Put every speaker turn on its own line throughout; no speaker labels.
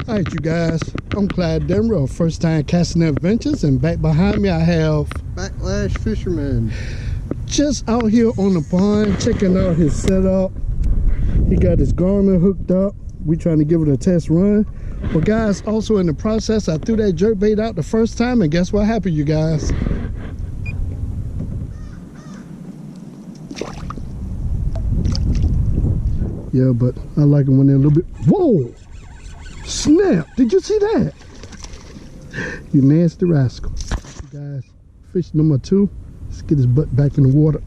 Alright, you guys, I'm Clyde Denver of First Time Casting Adventures, and back behind me I have
Backlash Fisherman.
Just out here on the pond checking out his setup. He got his Garmin hooked up. We trying to give it a test run. But guys, also in the process, I threw that jerk bait out the first time, and guess what happened, you guys? Yeah, but I like them when they're a little bit. Whoa! Snap! Did you see that? You nasty rascal. You guys, fish number 2. Let's get his butt back in the water.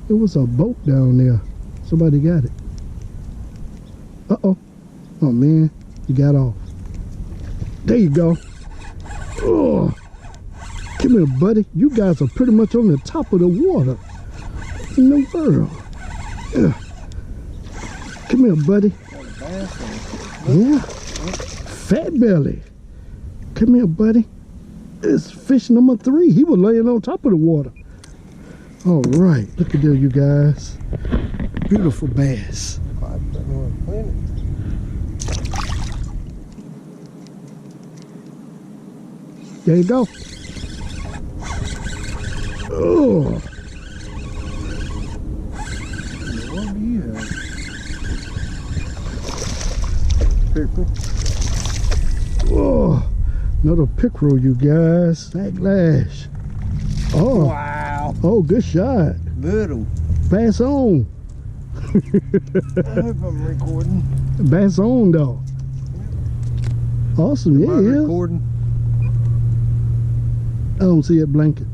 There was a boat down there. Somebody got it. Uh-oh. Oh, man. You got off. There you go. Oh. Come here, buddy. You guys are pretty much on the top of the water. In the world. Yeah. Come here, buddy. Yeah. Fat belly. Come here, buddy. It's fish number 3. He was laying on top of the water. All right. Look at there, you guys. Beautiful bass. There you go. Oh.
What do you have? Pickerel.
Oh, another pickerel, you guys. Backlash. Oh.
Wow.
Oh, good shot.
Little.
Bass on.
I hope I'm recording.
Bass on, though. Awesome.
Am I
Yeah.
recording?
I don't see it blanket.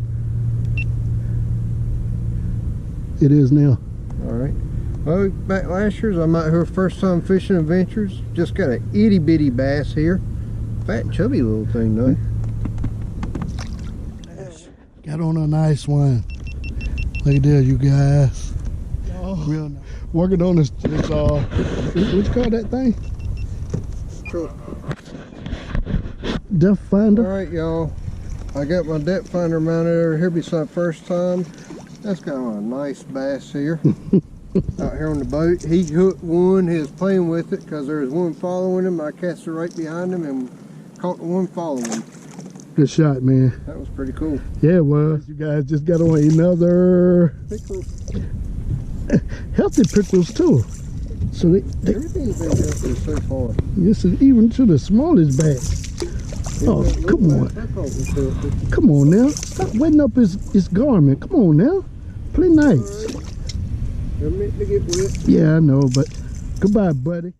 It is now.
All right. Well, Backlashers, I'm out here First Time Fishing Adventures. Just got an itty bitty bass here. Fat chubby little thing though.
Got on a nice one. Look at there, you guys. Oh, real nice. Working on this what you call that thing?
Sure.
Depth finder.
All right, y'all. I got my depth finder mounted over here beside First Time. That's kind of a nice bass here. Out here on the boat. He hooked one. He was playing with it because there was one following him. I cast it right behind him and caught the one following him.
Good shot, man.
That was pretty cool.
Yeah, it was. You guys just got on another
Pickerel.
healthy pickerels too. So
Everything's been healthy so far.
this is even to the smallest bass. Oh, come on. Come on now. Stop wetting up his garment. Come on now. Play nice.
They're meant to get wet.
Yeah, I know, but goodbye, buddy.